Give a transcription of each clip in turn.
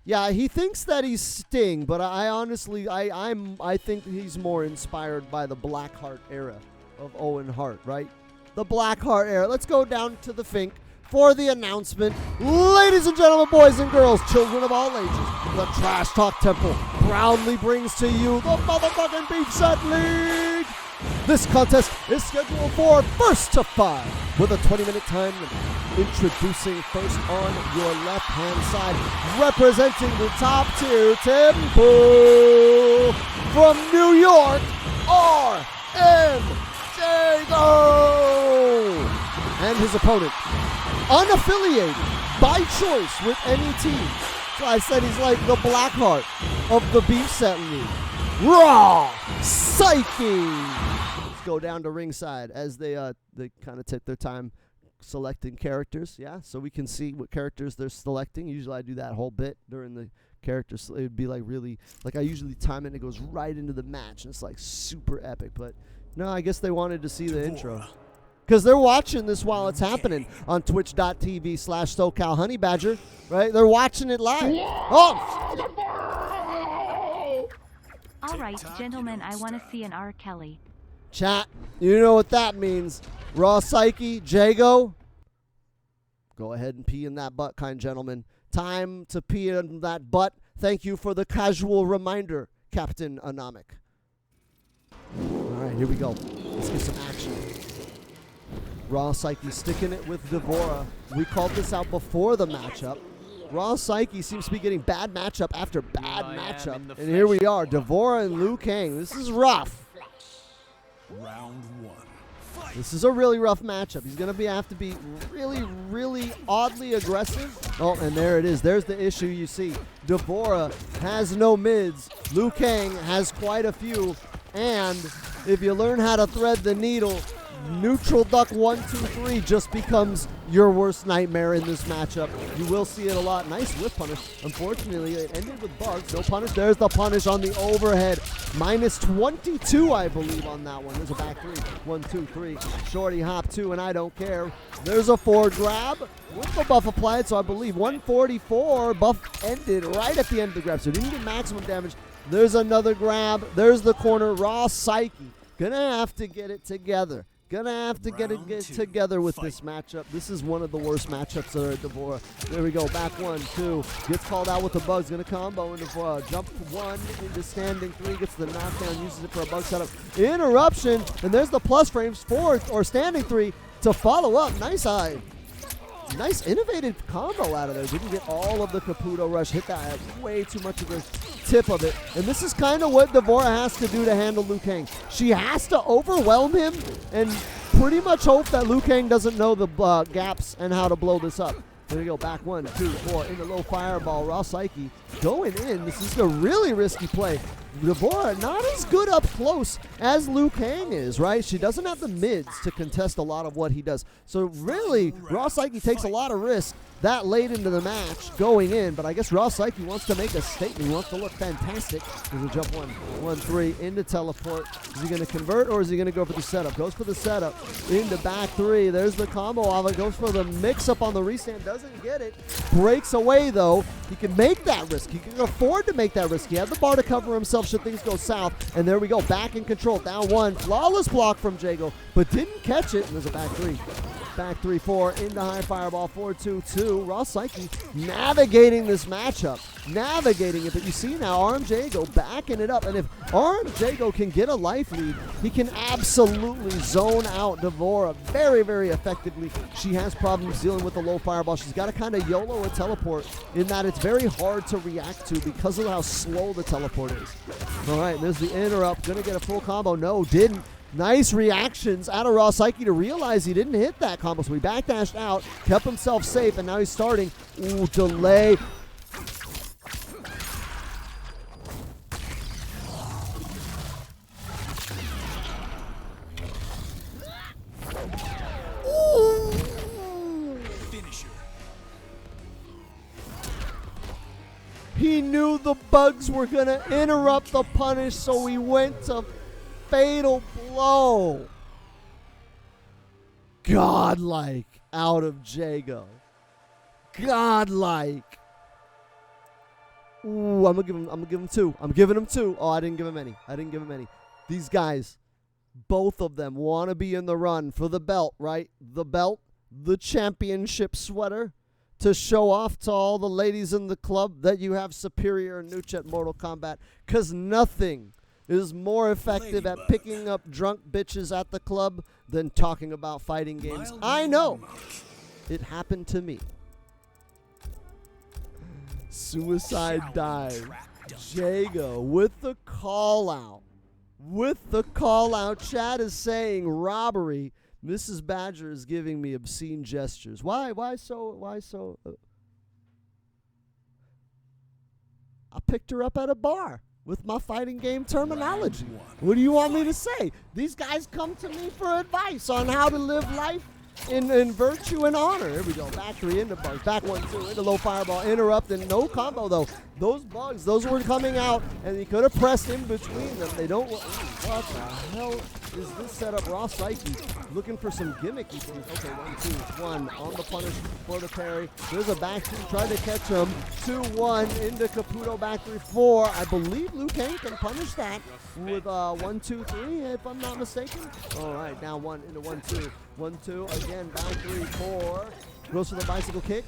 Yeah, he thinks that he's Sting, but I honestly, I think he's more inspired by the Blackheart era of Owen Hart, right? The Blackheart era. Let's go down to the Fink for the announcement. Ladies and gentlemen, boys and girls, children of all ages, the Trash Talk Temple proudly brings to you the motherfucking Beef Set League. This contest is scheduled for first to 5 with a 20-minute time limit. Introducing first on your left-hand side, representing the top-tier temple from New York, Jago! And his opponent, unaffiliated, by choice with any team. So I said he's like the Blackheart of the Beef Set League. Raw Psyche! Let's go down to ringside as they kind of take their time selecting characters, yeah, so we can see what characters they're selecting. Usually I do that whole bit during the characters. It would be like really, like I usually time it and it goes right into the match, and it's like super epic. But no, I guess they wanted to see the intro because they're watching this while it's happening on twitch.tv/SoCalHoneyBadger, right? They're watching it live. Oh! All right, gentlemen, I want to see an R. Kelly. Chat, you know what that means. Raw Psyche, Jago. Go ahead and pee in that butt, kind gentlemen. Time to pee in that butt. Thank you for the casual reminder, Captain Anomic. All right, here we go. Let's get some action. Raw Psyche sticking it with Devora. We called this out before the matchup. Raw Psyche seems to be getting bad matchup after bad matchup. And here we are, Devora and Liu Kang. This is rough. Round 1. This is a really rough matchup. He's going to have to be really, really oddly aggressive. Oh, and there it is. There's the issue you see. Devora has no mids. Liu Kang has quite a few. And if you learn how to thread the needle, neutral duck 1, 2, 3 just becomes your worst nightmare in this matchup. You will see it a lot. Nice whip punish. Unfortunately, it ended with bugs. No punish. There's the punish on the overhead. Minus 22, I believe, on that one. There's a back 3. 1, 2, 3. Shorty hop 2, and I don't care. There's a forward grab with the buff applied, so I believe 144. Buff ended right at the end of the grab, so it didn't get maximum damage. There's another grab. There's the corner. Raw Psyche. Gonna have to get it together. Gonna have to get together with this matchup. This is one of the worst matchups that are at Devora. There we go. Back 1, 2. Gets called out with the bugs. Gonna combo into jump 1 into standing 3. Gets the knockdown. Uses it for a bug setup. Interruption. And there's the plus frames 4 or standing 3 to follow up. Nice eye. Nice innovative combo out of there. Didn't get all of the Caputo rush. Hit that way too much of the tip of it. And this is kind of what Devora has to do to handle Liu Kang. She has to overwhelm him and pretty much hope that Liu Kang doesn't know the gaps and how to blow this up. There we go. Back 1, 2, 4. Into low fireball. Raw Psyche going in. This is a really risky play. Devora not as good up close as Liu Kang is, right? She doesn't have the mids to contest a lot of what he does. So really, Raw Psyche takes a lot of risk that late into the match going in, but I guess Raw Psyche wants to make a statement. He wants to look fantastic. There's a jump 1, 1, 3 into teleport. Is he going to convert or is he going to go for the setup? Goes for the setup into back 3. There's the combo of it. Goes for the mix up on the restand. Doesn't get it. Breaks away though. He can make that risk. He can afford to make that risk. He had the bar to cover himself should things go south. And there we go. Back in control. Down 1. Flawless block from Jago, but didn't catch it. And there's a back 3. Back 3, 4 into high fireball. 4, 2, 2. Raw Psyche navigating this matchup. Navigating it. But you see now RM Jago backing it up. And if RM Jago can get a life lead, he can absolutely zone out Devora very, very effectively. She has problems dealing with the low fireball. She's got to kind of YOLO a teleport in that it's very hard to react to because of how slow the teleport is. All right, there's the interrupt. Gonna get a full combo. No, didn't. Nice reactions out of Raw Psyche to realize he didn't hit that combo. So he backdashed out, kept himself safe, and now he's starting. Ooh, delay. Ooh. Finisher. He knew the bugs were going to interrupt the punish, so he went to fatal blow. Godlike out of Jago. Godlike. Ooh, I'm gonna give him 2. I'm giving him 2. Oh, I didn't give him any. These guys, both of them want to be in the run for the belt, right? The belt, the championship sweater, to show off to all the ladies in the club that you have superior nooch at Mortal Kombat, because nothing is more effective at picking up drunk bitches at the club than talking about fighting games. I know. It happened to me. Suicide dive. Jago with the call out. Chad is saying robbery. Mrs. Badger is giving me obscene gestures. Why so? I picked her up at a bar with my fighting game terminology. What do you want me to say? These guys come to me for advice on how to live life in virtue and honor. Here we go. Back 3 into bugs. Back 1-2 into low fireball. Interrupt and no combo though. Those bugs, those were coming out, and he could have pressed in between them. They don't. What the hell is this setup? Raw Psyche looking for some gimmicky things. Okay, 1-2-1 on the punish for the parry. There's a back 2, trying to catch him. 2-1 into Caputo. Back 3-4. I believe Liu Kang can punish that with 1-2-3, if I'm not mistaken. All right, now 1 into 1-2. 1-2 again. Back 3-4. Goes for the bicycle kick,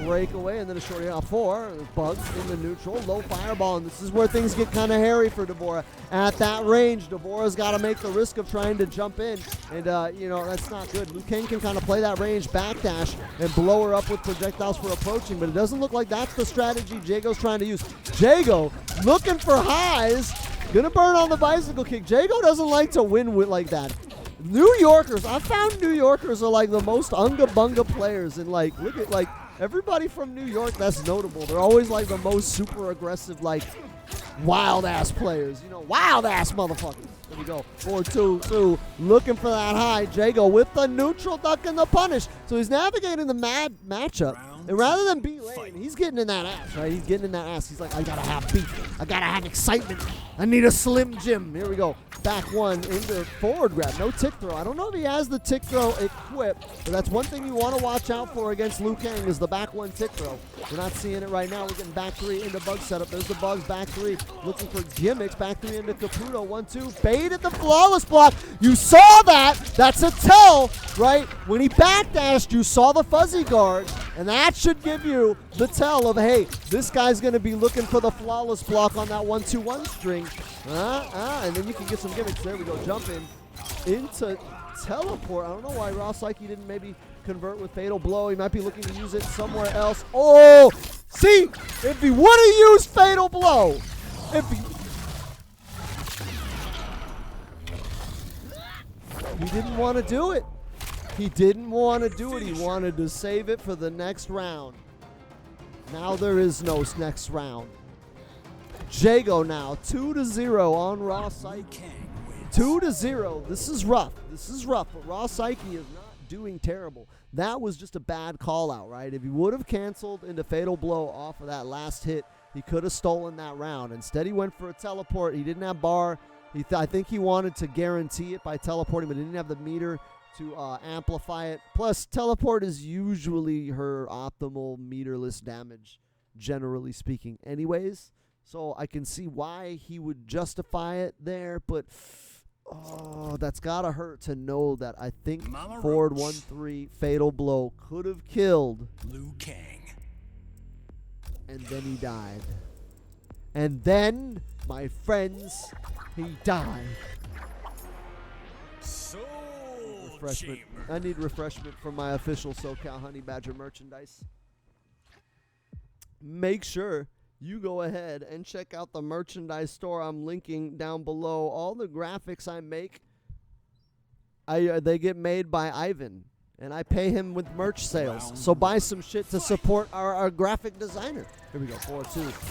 breakaway, and then a shorty off 4. Bugs in the neutral, low fireball, and this is where things get kind of hairy for Deborah. At that range, Deborah's got to make the risk of trying to jump in, and that's not good. Liu Kang can kind of play that range backdash and blow her up with projectiles for approaching, but it doesn't look like that's the strategy Jago's trying to use. Jago looking for highs, gonna burn on the bicycle kick. Jago doesn't like to win with like that. New Yorkers, I found New Yorkers are like the most unga-bunga players, and like, look at like everybody from New York that's notable. They're always like the most super aggressive, like wild-ass players, wild-ass motherfuckers. There we go, 4-2-2, looking for that high. Jago with the neutral duck and the punish. So he's navigating the matchup, and rather than be lame, he's getting in that ass, right? He's getting in that ass. He's like, I gotta have beef. I gotta have excitement. I need a Slim Jim. Here we go. Back 1 into forward grab. No tick throw. I don't know if he has the tick throw equipped, but that's one thing you want to watch out for against Liu Kang is the back 1 tick throw. We're not seeing it right now. We're getting back 3 into bug setup. There's the bugs. Back 3 looking for gimmicks. Back 3 into Caputo. 1-2. Baited the flawless block. You saw that. That's a tell, right? When he backdashed, you saw the fuzzy guard, and that should give you the tell of, hey, this guy's going to be looking for the flawless block on that 1-2-1 string. And then you can get some gimmicks. There we go. Jump in into teleport. I don't know why Raw Psyche didn't maybe convert with Fatal Blow. He might be looking to use it somewhere else. Oh, see, if he would have used Fatal Blow, he didn't want to do it. He didn't want to do it. He wanted to save it for the next round. Now there is no next round. Jago now 2-0 on Raw Psyche. 2-0. This is rough. But Raw Psyche is not doing terrible. That was just a bad call out, right? If he would have canceled into Fatal Blow off of that last hit, he could have stolen that round. Instead, he went for a teleport. He didn't have bar. I think he wanted to guarantee it by teleporting, but he didn't have the meter to amplify it. Plus, teleport is usually her optimal meterless damage, generally speaking anyways. So I can see why he would justify it there, but that's got to hurt to know that I think forward 1-3 Fatal Blow could have killed Liu Kang. And then he died. And then, my friends, he died. Refreshment. I need refreshment from my official SoCal Honey Badger merchandise. Make sure you go ahead and check out the merchandise store I'm linking down below. All the graphics I make, they get made by Ivan, and I pay him with merch sales. So buy some shit to support our graphic designer. Here we go, 4-2.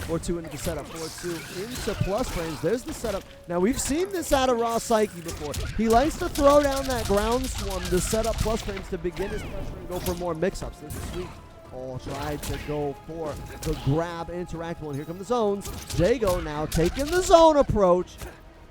4-2 into the setup, 4-2 into plus frames. There's the setup. Now, we've seen this out of Raw Psyche before. He likes to throw down that ground swarm to set up plus frames to begin his pressure and go for more mix-ups. This is sweet. Oh, tried to go for the grab interactable, and here come the zones. Jago now taking the zone approach.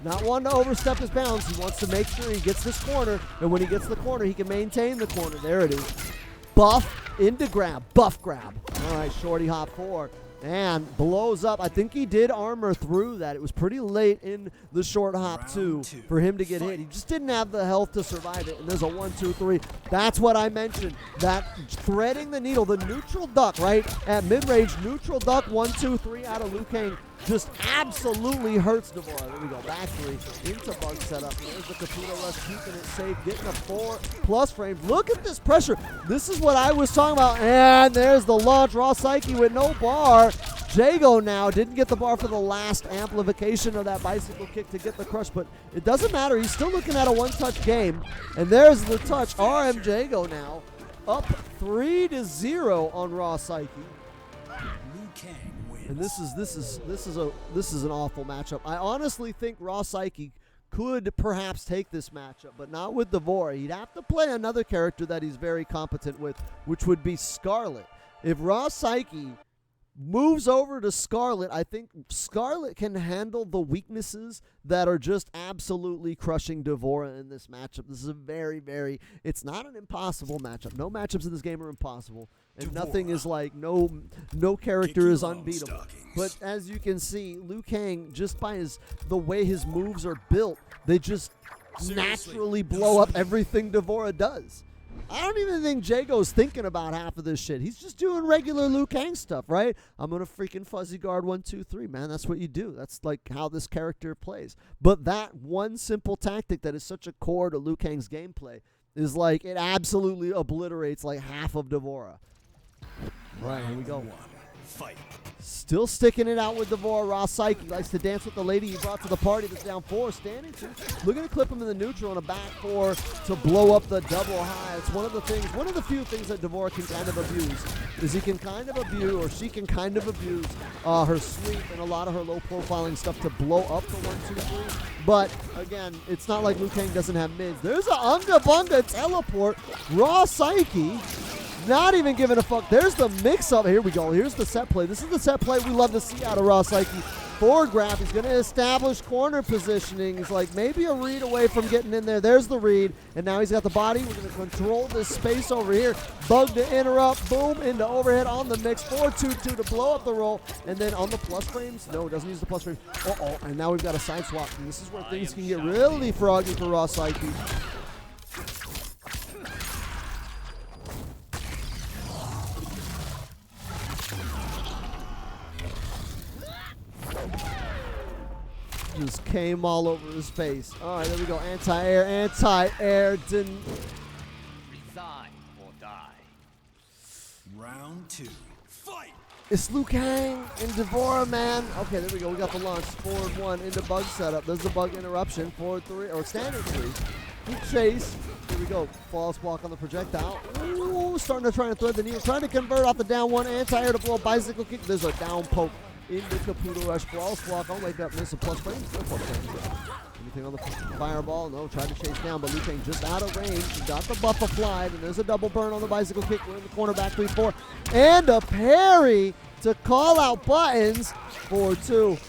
Not wanting to overstep his bounds. He wants to make sure he gets this corner, and when he gets the corner, he can maintain the corner. There it is. Buff into grab. Buff grab. All right, shorty hop 4. and blows up. I think he did armor through that. It was pretty late in the short hop, too, for him to get hit. He just didn't have the health to survive it, and there's a 1, 2, 3. That's what I mentioned. That threading the needle, the neutral duck, right? At mid-range, neutral duck, 1, 2, 3 out of Liu Kang just absolutely hurts Devora. There we go, back 3 into bug setup. There's the Caputo Rush, keeping it safe, getting a 4+ frames. Look at this pressure. This is what I was talking about, and there's the launch. Raw Psyche with no bar. Jago now didn't get the bar for the last amplification of that bicycle kick to get the crush, but it doesn't matter. He's still looking at a one-touch game, and there's the touch. RM Jago now up 3-0 on Raw Psyche. And this is an awful matchup. I honestly think Raw Psyche could perhaps take this matchup, but not with Devora. He'd have to play another character that he's very competent with, which would be Scarlet. If Raw Psyche moves over to Scarlet, I think Scarlet can handle the weaknesses that are just absolutely crushing Devora in this matchup. This is a very, it's not an impossible matchup. No matchups in this game are impossible, and nothing is like, no character is unbeatable. But as you can see, Liu Kang, just by the way his moves are built, they just naturally blow up everything Devora does. I don't even think Jago's thinking about half of this shit. He's just doing regular Liu Kang stuff, right? I'm going to freaking fuzzy guard 1, 2, 3, man. That's what you do. That's like how this character plays. But that one simple tactic that is such a core to Liu Kang's gameplay is like, it absolutely obliterates like half of Devora. Right, here we go. Fight. Still sticking it out with Devora. Raw Psyche likes to dance with the lady he brought to the party that's down 4. Standing 2. Looking to clip him in the neutral and a back 4 to blow up the double high. It's one of the few things that Devora can kind of abuse. Is he can kind of abuse, or she can kind of abuse her sweep and a lot of her low profiling stuff to blow up the 1, 2, 3. But again, it's not like Liu Kang doesn't have mids. There's a Unga Bunga teleport. Raw Psyche not even giving a fuck. There's the mix-up. Here we go. Here's the set play. This is the set play we love to see out of Raw Psyche. Forward grab. He's going to establish corner positioning. He's like maybe a read away from getting in there. There's the read. And now he's got the body. We're going to control this space over here. Bug to interrupt. Boom. Into overhead on the mix. 4-2-2 to blow up the roll. And then on the plus frames. No, it doesn't use the plus frames. Uh-oh. And now we've got a side swap. And this is where things can get really froggy for Raw Psyche. Just came all over his face. All right, there we go. Anti-air. Didn't. Resign or die. Round 2. Fight. It's Liu Kang and Devora, man. Okay, there we go. We got the launch. Forward 1 into bug setup. There's the bug interruption. Forward 3, or standard 3. Good chase. Here we go. False block on the projectile. Ooh, starting to try to thread the needle. Trying to convert off the down 1. Anti-air to blow a bicycle kick. There's a down poke into Caputo Rush. False block. I'll wake up. Miss a plus frame. No plus frame. Anything on the fireball? No. Tried to chase down, but Liu Kang just out of range. He got the buff applied, and there's a double burn on the bicycle kick. We're in the corner, back 3-4. And a parry to call out buttons. 4-2.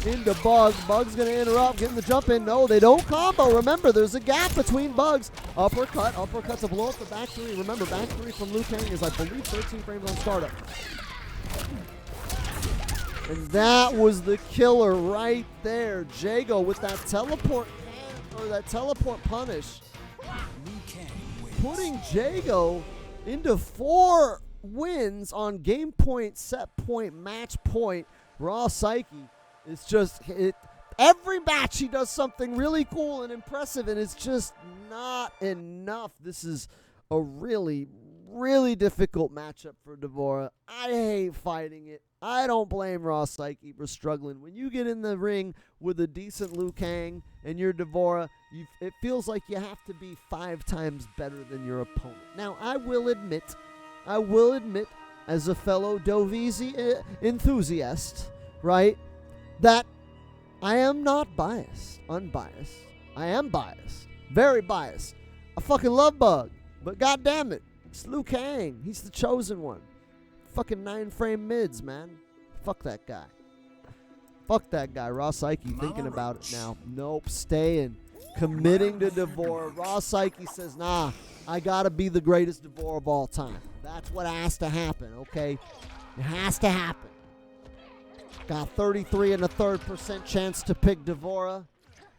Into Bug. Bug's going to interrupt, getting the jump in. No, they don't combo. Remember, there's a gap between Bugs. Uppercut to blow up the back 3. Remember, back 3 from Liu Kang is, I believe, 13 frames on startup. And that was the killer right there. Jago with that teleport punish. Putting Jago into 4 wins on game point, set point, match point. Raw Psyche. It's just, every match he does something really cool and impressive, and it's just not enough. This is a really, really difficult matchup for Devora. I hate fighting it. I don't blame Raw Psyche for struggling. When you get in the ring with a decent Liu Kang and you're Devora, it feels like you have to be 5 times better than your opponent. Now, I will admit, as a fellow Dovizzi enthusiast, right, that I am not unbiased. I am biased. Very biased. I fucking love Bug. But goddamn it, it's Liu Kang. He's the chosen one. Fucking 9-frame mids, man. Fuck that guy. Fuck that guy. Raw Psyche thinking about it now. Nope, staying. Committing to Devora. Raw Psyche says, nah, I gotta be the greatest Devora of all time. That's what has to happen, okay? It has to happen. Got 33 and a third % chance to pick Devora.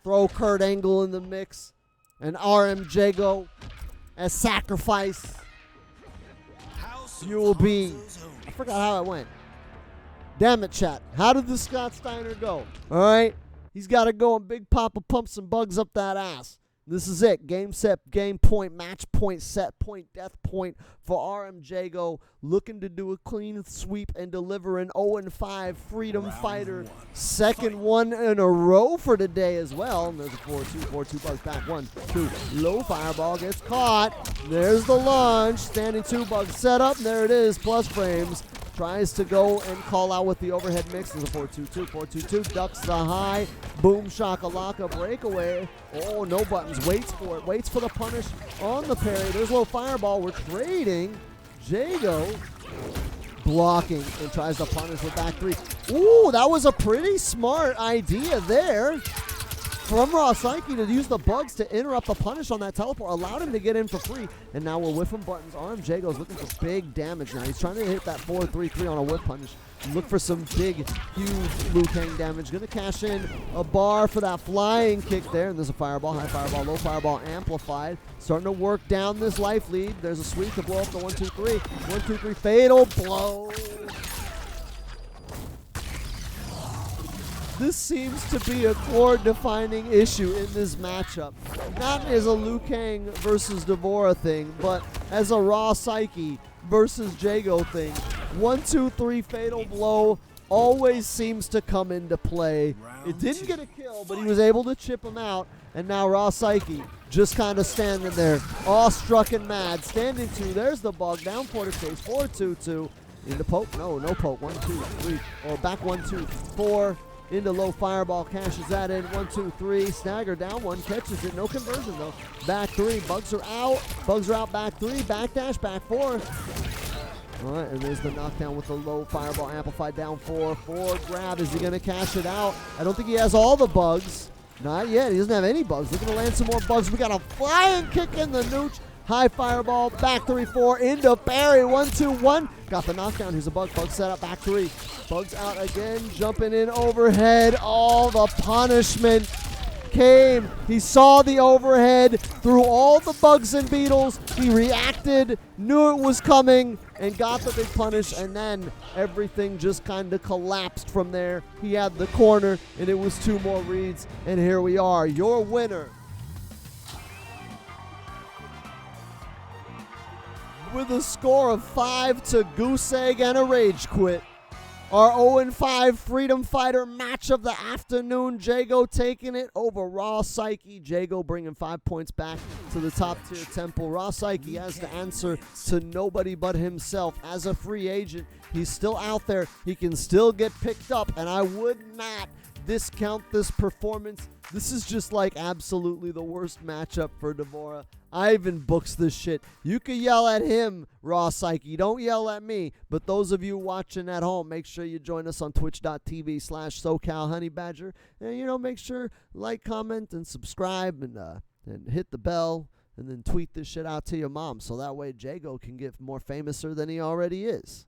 Throw Kurt Angle in the mix. And Jago as sacrifice. You will be. I forgot how it went. Damn it, chat. How did the Scott Steiner go? All right. He's got to go and Big Papa pump some bugs up that ass. This is it. Game, set, game point, match point, set point, death point for Jago. Looking to do a clean sweep and deliver an 0-5 Freedom Fighter. Second one in a row for today as well. And there's a 4-2 bugs back. 1, 2. Low fireball gets caught. There's the launch. Standing 2 bugs set up. There it is. Plus frames. Tries to go and call out with the overhead mix. There's a 4-2-2, 4-2-2, ducks the high, boom shakalaka, breakaway. Oh, no buttons, waits for it, waits for the punish on the parry. There's low fireball, we're trading. Jago blocking and tries to punish with back 3. Ooh, that was a pretty smart idea there from Psyche to use the bugs to interrupt the punish on that teleport, allowed him to get in for free, and now we're whiffing buttons. Jago's looking for big damage now. He's trying to hit that 4-3-3 on a whiff punish. Look for some big, huge Liu Kang damage. Gonna cash in a bar for that flying kick there, and there's a fireball, high fireball, low fireball, amplified. Starting to work down this life lead. There's a sweep to blow up the 1-2-3. 1-2-3, fatal blow. This seems to be a core-defining issue in this matchup. Not as a Liu Kang versus Devora thing, but as a Psyche versus Jago thing. 1-2-3 fatal blow always seems to come into play. It didn't get a kill, but he was able to chip him out, and now Psyche just kind of standing there, awestruck and mad. Standing 2, there's the bug, down 4 to chase, 4-2-2. Into poke, no poke, 1-2-3, or back 1-2-4. Into low fireball, cashes that in. 1-2-3, stagger down 1, catches it. No conversion though. Back 3, bugs are out. Bugs are out, back 3, backdash, back 4. All right, and there's the knockdown with the low fireball, amplified down 4. 4 grab, is he gonna cash it out? I don't think he has all the bugs. Not yet, he doesn't have any bugs. Looking to land some more bugs. We got a flying kick in the nooch. High fireball, back 3-4, into parry, 1-2-1. Got the knockdown, here's a bug set up, back 3. Bugs out again, jumping in overhead. All the punishment came. He saw the overhead, threw all the bugs and beetles. He reacted, knew it was coming, and got the big punish, and then everything just kind of collapsed from there. He had the corner, and it was 2 more reads, and here we are, your winner. With a score of 5 to goose egg and a rage quit. Our 0-5 Freedom Fighter match of the afternoon. Jago taking it over Psyche. Jago bringing 5 points back to the top tier temple. Psyche has to answer to nobody but himself. As a free agent, he's still out there. He can still get picked up, and I would not discount this performance. This is just like absolutely the worst matchup for Devora. Ivan books this shit. You can yell at him, Psyche. Don't yell at me. But those of you watching at home, make sure you join us on twitch.tv/SoCalHoneyBadger. And, make sure like, comment, and subscribe, and hit the bell, and then tweet this shit out to your mom. So that way Jago can get more famouser than he already is.